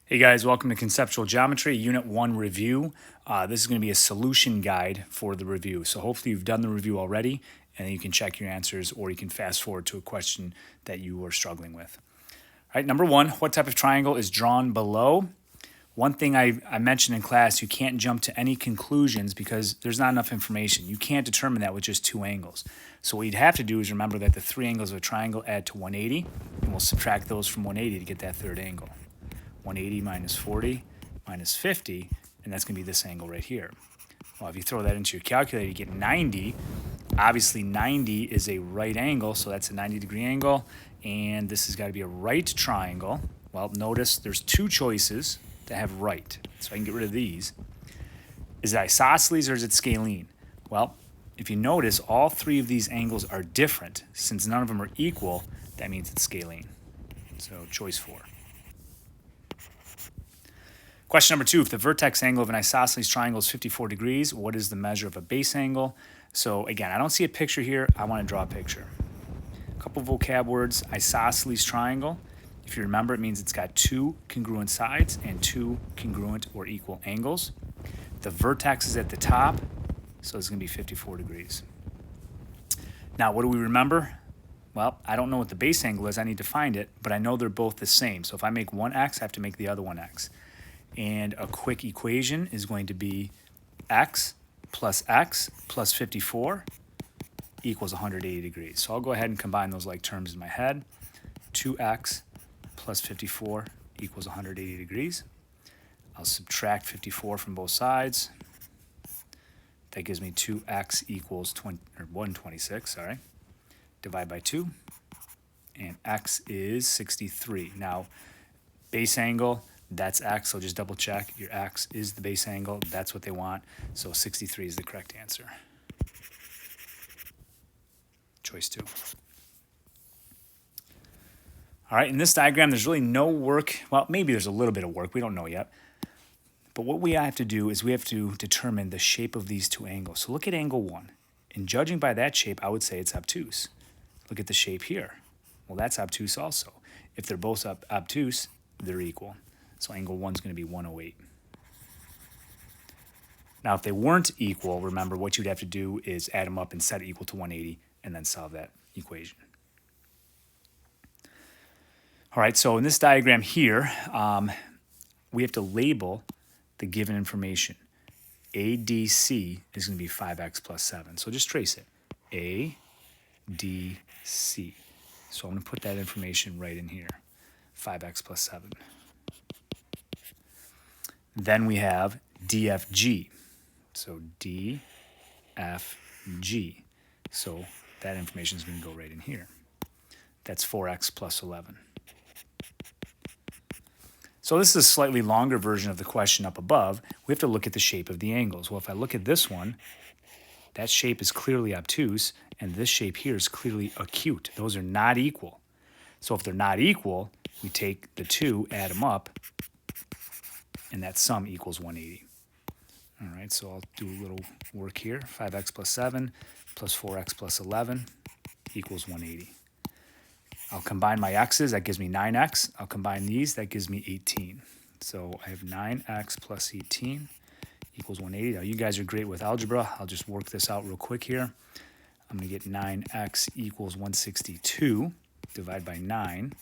Hey guys, welcome to Conceptual Geometry, Unit 1 review. This is going to be a solution guide for the review. So hopefully you've done the review already, and then you can check your answers, or you can fast forward to a question that you were struggling with. All right, number one, what type of triangle is drawn below? One thing I mentioned in class, you can't jump to any conclusions because there's not enough information. You can't determine that with just two angles. So what you'd have to do is remember that the three angles of a triangle add to 180, and we'll subtract those from 180 to get that third angle. 180 minus 40 minus 50, and that's going to be this angle right here. Well, if you throw that into your calculator, you get 90. Obviously, 90 is a right angle, so that's a 90-degree angle, and this has got to be a right triangle. Well, notice there's two choices that have right, so I can get rid of these. Is it isosceles or is it scalene? Well, if you notice, all three of these angles are different. Since none of them are equal, that means it's scalene. So choice 4. Question number 2, if the vertex angle of an isosceles triangle is 54 degrees, what is the measure of a base angle? So again, I don't see a picture here. I want to draw a picture. A couple vocab words, isosceles triangle. If you remember, it means it's got two congruent sides and two congruent or equal angles. The vertex is at the top, so it's going to be 54 degrees. Now, what do we remember? Well, I don't know what the base angle is. I need to find it, but I know they're both the same. So if I make one x, I have to make the other one x. And a quick equation is going to be x plus 54 equals 180 degrees. So I'll go ahead and combine those like terms in my head. 2x plus 54 equals 180 degrees. I'll subtract 54 from both sides. That gives me 2x equals 126, sorry. Divide by 2. And x is 63. Now, base angle, that's x, so just double check. Your x is the base angle. That's what they want. So 63 is the correct answer. Choice 2. All right, in this diagram, there's really no work. Well, maybe there's a little bit of work. We don't know yet. But what we have to do is we have to determine the shape of these two angles. So look at angle 1. And judging by that shape, I would say it's obtuse. Look at the shape here. Well, that's obtuse also. If they're both obtuse, they're equal. So angle 1 is going to be 108. Now, if they weren't equal, remember what you'd have to do is add them up and set it equal to 180 and then solve that equation. All right, so in this diagram here, we have to label the given information. ADC is going to be 5x plus 7. So just trace it. ADC. So I'm going to put that information right in here. 5x plus 7. Then we have DFG. So DFG. So that information is going to go right in here. That's 4x plus 11. So this is a slightly longer version of the question up above. We have to look at the shape of the angles. Well, if I look at this one, that shape is clearly obtuse, and this shape here is clearly acute. Those are not equal. So if they're not equal, we take the two, add them up, and that sum equals 180. All right, so I'll do a little work here. 5x plus 7 plus 4x plus 11 equals 180. I'll combine my x's, that gives me 9x. I'll combine these, that gives me 18. So I have 9x plus 18 equals 180. Now you guys are great with algebra. I'll just work this out real quick here. I'm going to get 9x equals 162. Divide by 9.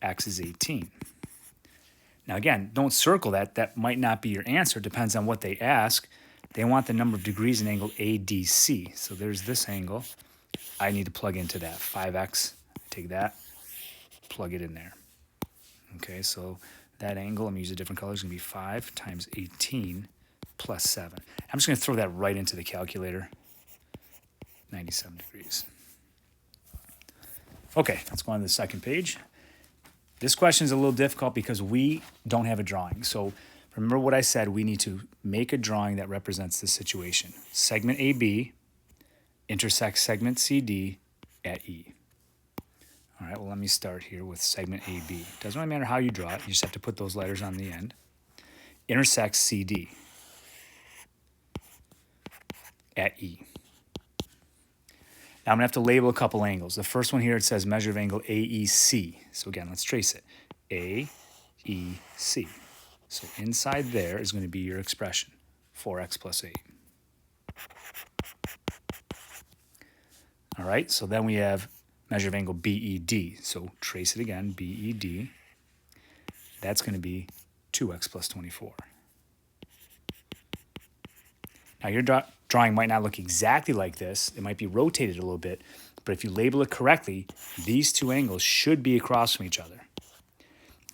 X is 18. Now again, don't circle that. That might not be your answer. It depends on what they ask. They want the number of degrees in angle ADC. So there's this angle. I need to plug into that. 5x. Take that, plug it in there. Okay, so that angle, I'm going to use a different color, is going to be 5 times 18 plus 7. I'm just going to throw that right into the calculator. 97 degrees. Okay, let's go on to the second page. This question is a little difficult because we don't have a drawing. So remember what I said, we need to make a drawing that represents the situation. Segment AB intersects segment CD at E. All right, well, let me start here with segment AB. Doesn't really matter how you draw it. You just have to put those letters on the end. Intersects CD at E. Now I'm going to have to label a couple angles. The first one here, it says measure of angle AEC. So again, let's trace it. EC. So inside there is going to be your expression, 4x plus 8. All right, so then we have measure of angle BED. So trace it again, BED. That's going to be 2x plus 24. Now your drawing might not look exactly like this. It might be rotated a little bit, but if you label it correctly, these two angles should be across from each other.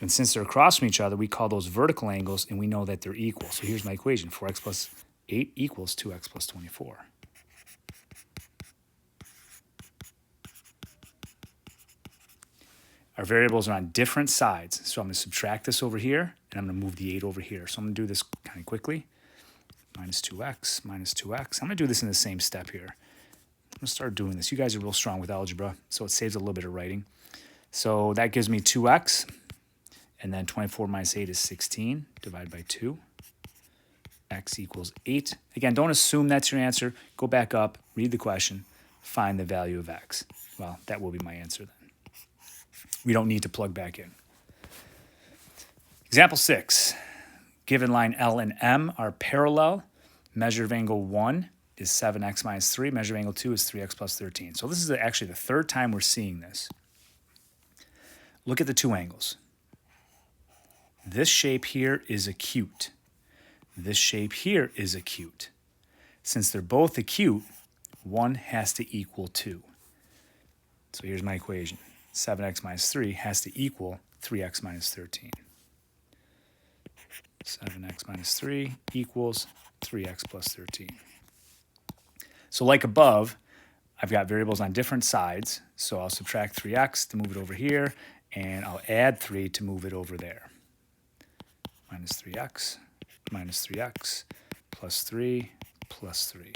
And since they're across from each other, we call those vertical angles, and we know that they're equal. So here's my equation, 4x plus 8 equals 2x plus 24. Our variables are on different sides, so I'm going to subtract this over here, and I'm going to move the 8 over here. So I'm going to do this kind of quickly. Minus 2x, minus 2x. I'm going to do this in the same step here. I'm going to start doing this. You guys are real strong with algebra, so it saves a little bit of writing. So that gives me 2x, and then 24 minus 8 is 16, divided by 2. X equals 8. Again, don't assume that's your answer. Go back up, read the question, find the value of x. Well, that will be my answer then. We don't need to plug back in. Example 6. Given line L and M are parallel. Measure of angle 1 is 7x minus 3. Measure of angle 2 is 3x plus 13. So this is actually the third time we're seeing this. Look at the two angles. This shape here is acute. This shape here is acute. Since they're both acute, 1 has to equal 2. So here's my equation. 7x minus 3 has to equal 3x minus 13. 7x minus 3 equals 3x plus 13. So like above, I've got variables on different sides. So I'll subtract 3x to move it over here, and I'll add 3 to move it over there. Minus 3x, plus 3, plus 3.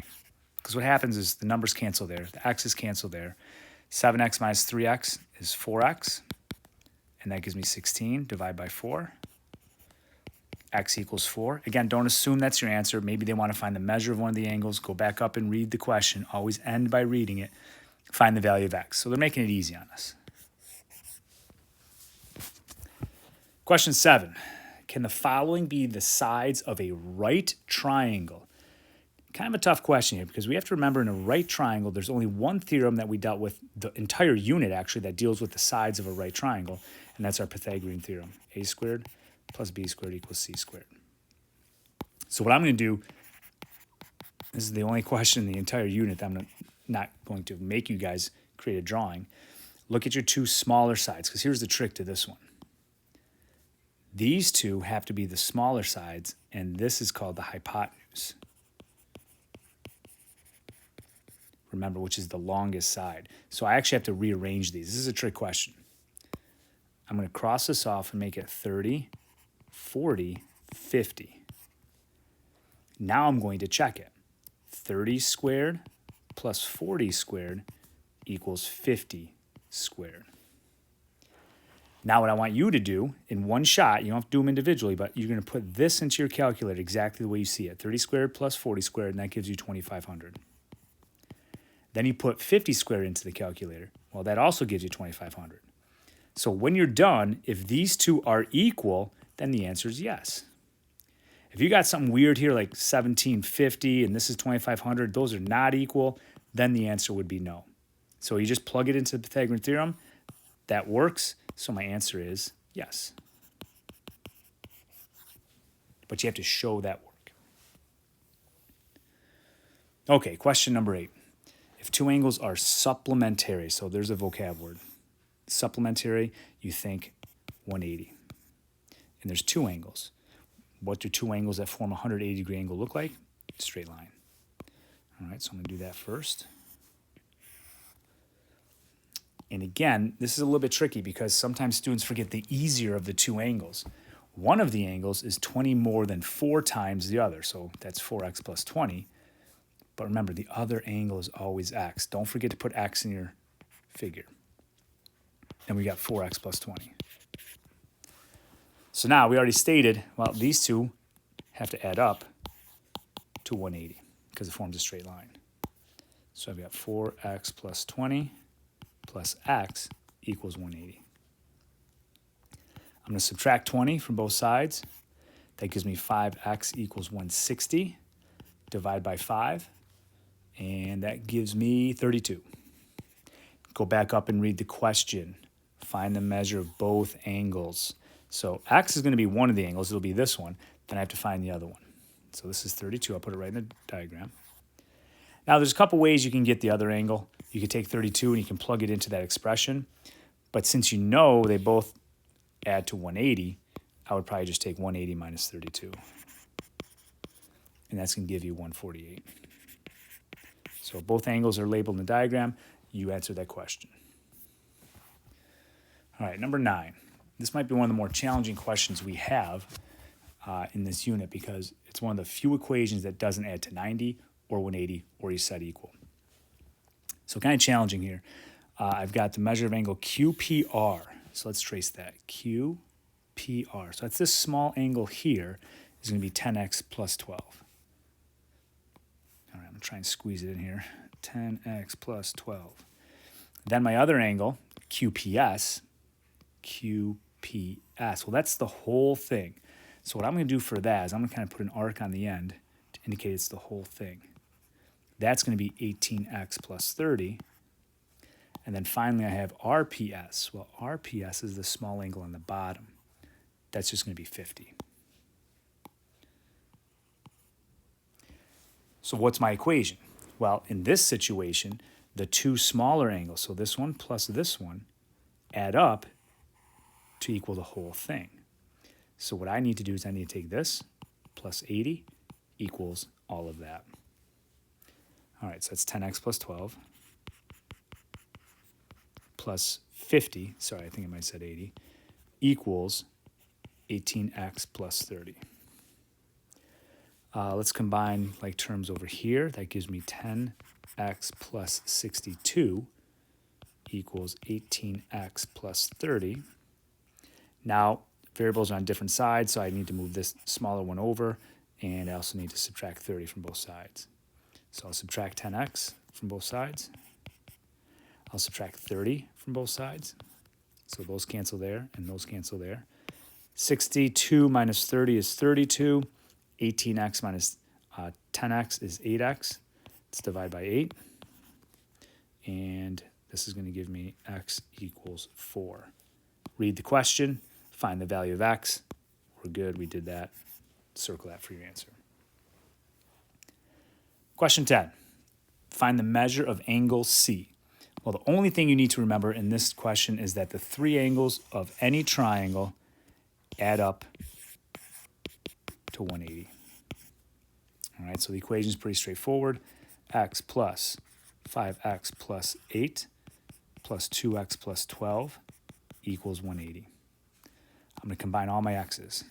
Because what happens is the numbers cancel there. The x's cancel there. 7x minus 3x is 4x, and that gives me 16. Divide by 4. X equals 4. Again, don't assume that's your answer. Maybe they want to find the measure of one of the angles. Go back up and read the question. Always end by reading it. Find the value of x. So they're making it easy on us. Question 7. Can the following be the sides of a right triangle? Kind of a tough question here because we have to remember in a right triangle, there's only one theorem that we dealt with, the entire unit actually, that deals with the sides of a right triangle, and that's our Pythagorean theorem. A squared plus b squared equals c squared. So what I'm going to do, this is the only question in the entire unit that I'm not going to make you guys create a drawing. Look at your two smaller sides, because here's the trick to this one. These two have to be the smaller sides, and this is called the hypotenuse. Remember, which is the longest side. So I actually have to rearrange these. This is a trick question. I'm going to cross this off and make it 30, 40, 50. Now I'm going to check it. 30 squared plus 40 squared equals 50 squared. Now what I want you to do in one shot, you don't have to do them individually, but you're going to put this into your calculator exactly the way you see it. 30 squared plus 40 squared, and that gives you 2,500. Then you put 50 squared into the calculator. Well, that also gives you 2,500. So when you're done, if these two are equal, then the answer is yes. If you got something weird here like 1,750 and this is 2,500, those are not equal, then the answer would be no. So you just plug it into the Pythagorean theorem. That works. So my answer is yes. But you have to show that work. Okay, question number 8. If two angles are supplementary, so there's a vocab word. Supplementary, you think 180. And there's two angles. What do two angles that form a 180-degree angle look like? Straight line. All right, so I'm going to do that first. And again, this is a little bit tricky because sometimes students forget the easier of the two angles. One of the angles is 20 more than 4 times the other, so that's 4x plus 20. But remember, the other angle is always x. Don't forget to put x in your figure. And we got 4x plus 20. So now we already stated, well, these two have to add up to 180 because it forms a straight line. So I've got 4x plus 20 plus x equals 180. I'm going to subtract 20 from both sides. That gives me 5x equals 160. Divide by 5. And that gives me 32. Go back up and read the question. Find the measure of both angles. So x is going to be one of the angles. It'll be this one. Then I have to find the other one. So this is 32. I'll put it right in the diagram. Now there's a couple ways you can get the other angle. You can take 32 and you can plug it into that expression. But since you know they both add to 180, I would probably just take 180 minus 32. And that's going to give you 148. So both angles are labeled in the diagram. You answer that question. All right, number 9. This might be one of the more challenging questions we have in this unit because it's one of the few equations that doesn't add to 90 or 180 or you set equal. So kind of challenging here. I've got the measure of angle QPR. So let's trace that. QPR. So that's this small angle here is going to be 10x plus 12. All right, I'm going to try and squeeze it in here. 10x plus 12. Then my other angle, QPS. Well, that's the whole thing. So what I'm going to do for that is I'm going to kind of put an arc on the end to indicate it's the whole thing. That's going to be 18x plus 30. And then finally I have RPS. Well, RPS is the small angle on the bottom. That's just going to be 50. So what's my equation? Well, in this situation, the two smaller angles, so this one plus this one, add up to equal the whole thing. So what I need to do is I need to take this plus 80 equals all of that. All right, so that's 10x plus 12 plus 50, sorry, I think I might have said 80, equals 18x plus 30. Let's combine like terms over here. That gives me 10x plus 62 equals 18x plus 30. Now, variables are on different sides, so I need to move this smaller one over, and I also need to subtract 30 from both sides. So I'll subtract 10x from both sides. I'll subtract 30 from both sides. So those cancel there, and those cancel there. 62 minus 30 is 32. 18x minus 10x is 8x. Let's divide by 8. And this is going to give me x equals 4. Read the question. Find the value of x. We're good. We did that. Circle that for your answer. Question 10. Find the measure of angle C. Well, the only thing you need to remember in this question is that the three angles of any triangle add up to 180. All right, so the equation is pretty straightforward. X plus 5x plus 8 plus 2x plus 12 equals 180. I'm going to combine all my x's.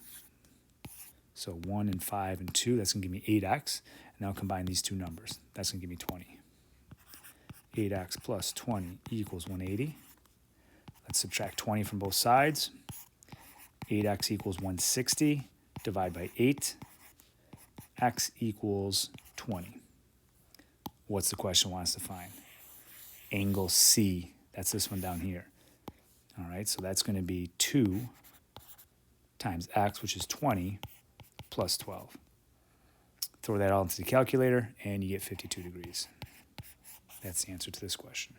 So 1 and 5 and 2, that's going to give me 8x. And I'll combine these two numbers. That's going to give me 20. 8x plus 20 equals 180. Let's subtract 20 from both sides. 8x equals 160. Divide by 8. X equals 20. What's the question want us to find? Angle C. That's this one down here. All right, so that's going to be 2 times x, which is 20, plus 12. Throw that all into the calculator, and you get 52 degrees. That's the answer to this question.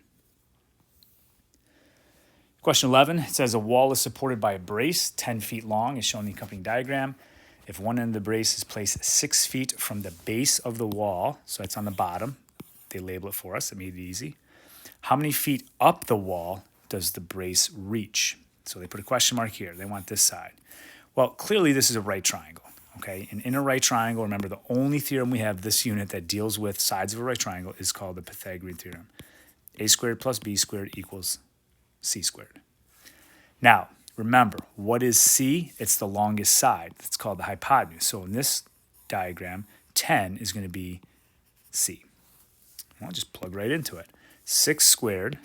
Question 11, it says a wall is supported by a brace 10 feet long, as shown in the accompanying diagram. If one end of the brace is placed 6 feet from the base of the wall, so it's on the bottom, they label it for us, it made it easy. How many feet up the wall does the brace reach? So they put a question mark here. They want this side. Well, clearly this is a right triangle, okay? And in a right triangle, remember the only theorem we have this unit that deals with sides of a right triangle is called the Pythagorean theorem. A squared plus b squared equals c squared. Now, remember, what is c? It's the longest side. It's called the hypotenuse. So in this diagram, 10 is going to be c. I'll just plug right into it. 6 squared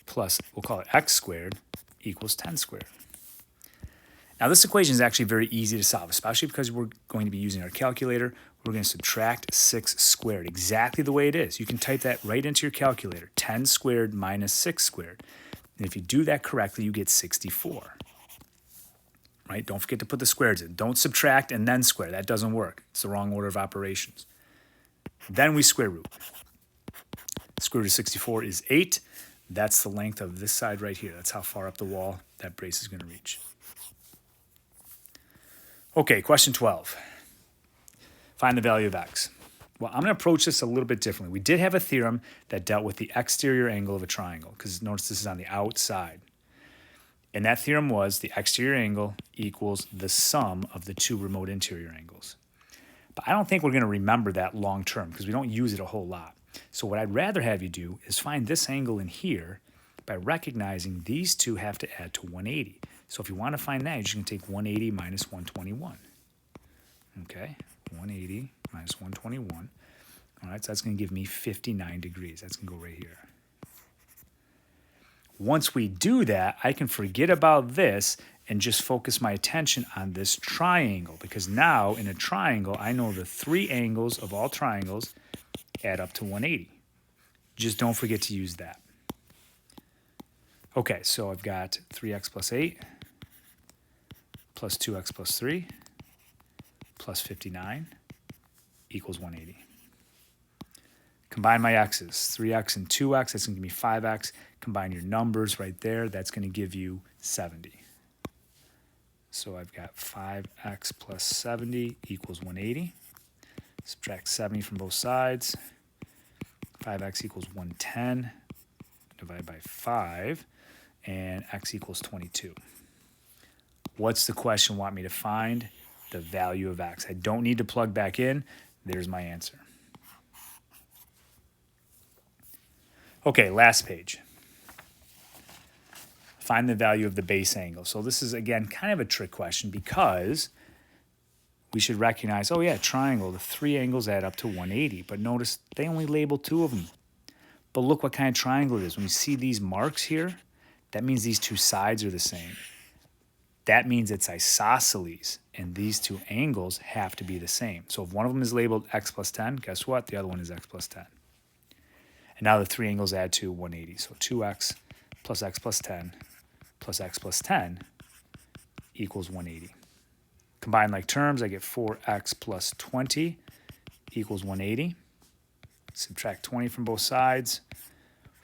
plus, we'll call it x squared, equals 10 squared. Now this equation is actually very easy to solve, especially because we're going to be using our calculator. We're going to subtract 6 squared, exactly the way it is. You can type that right into your calculator, 10 squared minus 6 squared. And if you do that correctly, you get 64. right? Don't forget to put the squares in. Don't subtract and then square. That doesn't work. It's the wrong order of operations. Then we square root. Square root of 64 is 8. That's the length of this side right here. That's how far up the wall that brace is going to reach. Okay, question 12. Find the value of x. Well, I'm going to approach this a little bit differently. We did have a theorem that dealt with the exterior angle of a triangle, because notice this is on the outside. And that theorem was the exterior angle equals the sum of the two remote interior angles. But I don't think we're going to remember that long term, because we don't use it a whole lot. So what I'd rather have you do is find this angle in here by recognizing these two have to add to 180. So if you want to find that, you're just going to take 180 minus 121. Okay, 180 minus 121. All right, so that's going to give me 59 degrees. That's going to go right here. Once we do that, I can forget about this and just focus my attention on this triangle, because now in a triangle, I know the three angles of all triangles add up to 180. Just don't forget to use that. Okay, so I've got 3x plus 8 plus 2x plus 3 plus 59 equals 180. Combine my x's, 3x and 2x, that's going to give me 5x. Combine your numbers right there, that's going to give you 70. So I've got 5x plus 70 equals 180. Subtract 70 from both sides. 5x equals 110. Divide by 5. And x equals 22. What's the question want me to find? The value of x. I don't need to plug back in. There's my answer. Okay, last page. Find the value of the base angle. So this is, again, kind of a trick question, because we should recognize, oh yeah, triangle, the three angles add up to 180. But notice they only label two of them. But look what kind of triangle it is. When you see these marks here, that means these two sides are the same. That means it's isosceles, and these two angles have to be the same. So if one of them is labeled x plus 10, guess what? The other one is x plus 10. And now the three angles add to 180. So 2x plus x plus 10 plus x plus 10 equals 180. Combine like terms, I get 4x plus 20 equals 180. Subtract 20 from both sides.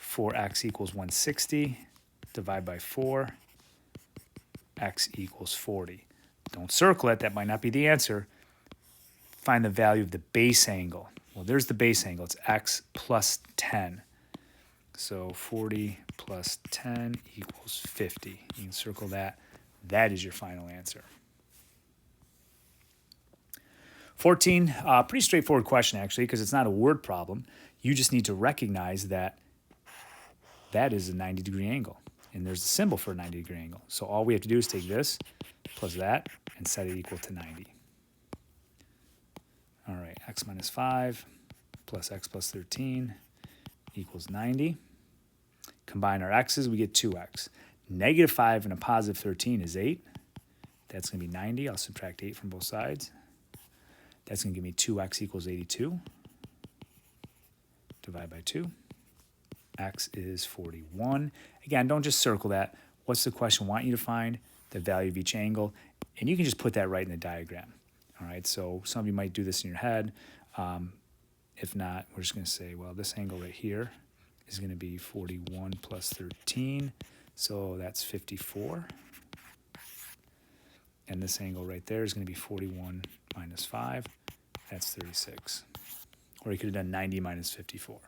4x equals 160. Divide by 4. X equals 40. Don't circle it. That might not be the answer. Find the value of the base angle. Well, there's the base angle. It's x plus 10. So 40 plus 10 equals 50. You can circle that. That is your final answer. 14, pretty straightforward question, actually, because it's not a word problem. You just need to recognize that that is a 90-degree angle. And there's a symbol for a 90-degree angle. So all we have to do is take this plus that and set it equal to 90. All right, x minus 5 plus x plus 13 equals 90. Combine our x's, we get 2x. Negative 5 and a positive 13 is 8. That's going to be 90. I'll subtract 8 from both sides. That's going to give me 2x equals 82. Divide by 2. X is 41. Again, don't just circle that. What's the question want you to find? The value of each angle. And you can just put that right in the diagram. All right, so some of you might do this in your head. If not, we're just going to say, well, this angle right here is going to be 41 plus 13. So that's 54. And this angle right there is going to be 41 minus 5. That's 36. Or you could have done 90 minus 54.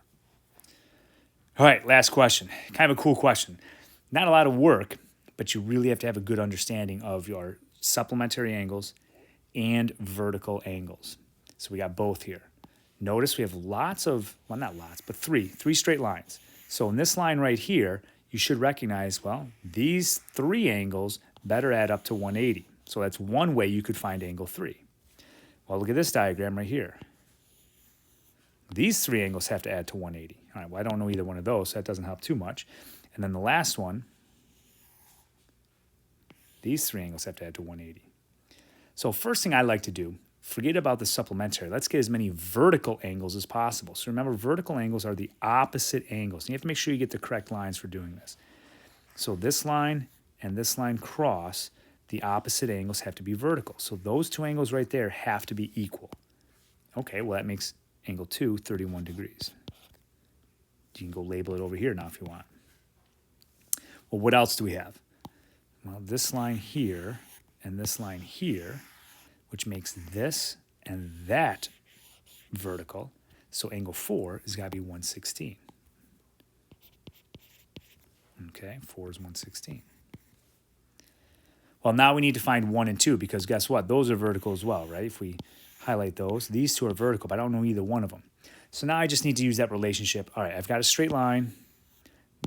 All right, last question. Kind of a cool question. Not a lot of work, but you really have to have a good understanding of your supplementary angles and vertical angles. So we got both here. Notice we have lots of, well, not lots, but three straight lines. So in this line right here, you should recognize, well, these three angles better add up to 180. So that's one way you could find angle 3. Well, look at this diagram right here. These three angles have to add to 180. All right, well, I don't know either one of those, so that doesn't help too much. And then the last one, these three angles have to add to 180. So first thing I like to do, forget about the supplementary. Let's get as many vertical angles as possible. So remember, vertical angles are the opposite angles. And you have to make sure you get the correct lines for doing this. So this line and this line cross. the opposite angles have to be vertical. So those two angles right there have to be equal. Okay, well, that makes angle 2 31 degrees. You can go label it over here now if you want. Well, what else do we have? Well, this line here and this line here, which makes this and that vertical. So angle 4 has got to be 116. Okay, 4 is 116. Well, now we need to find 1 and 2 because guess what? Those are vertical as well, right? If we highlight those, these two are vertical, but I don't know either one of them. So now I just need to use that relationship. All right, I've got a straight line.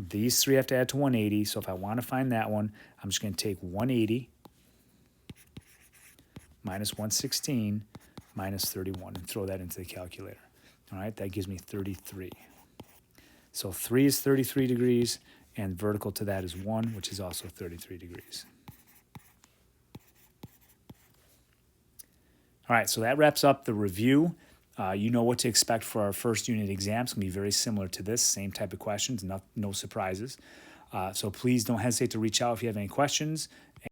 These three have to add to 180. So if I want to find that one, I'm just going to take 180 minus 116 minus 31 and throw that into the calculator. All right, that gives me 33. So 3 is 33 degrees, and vertical to that is 1, which is also 33 degrees. All right, so that wraps up the review. You know what to expect for our first unit exam. It's going to be very similar to this, same type of questions, no surprises. So please don't hesitate to reach out if you have any questions,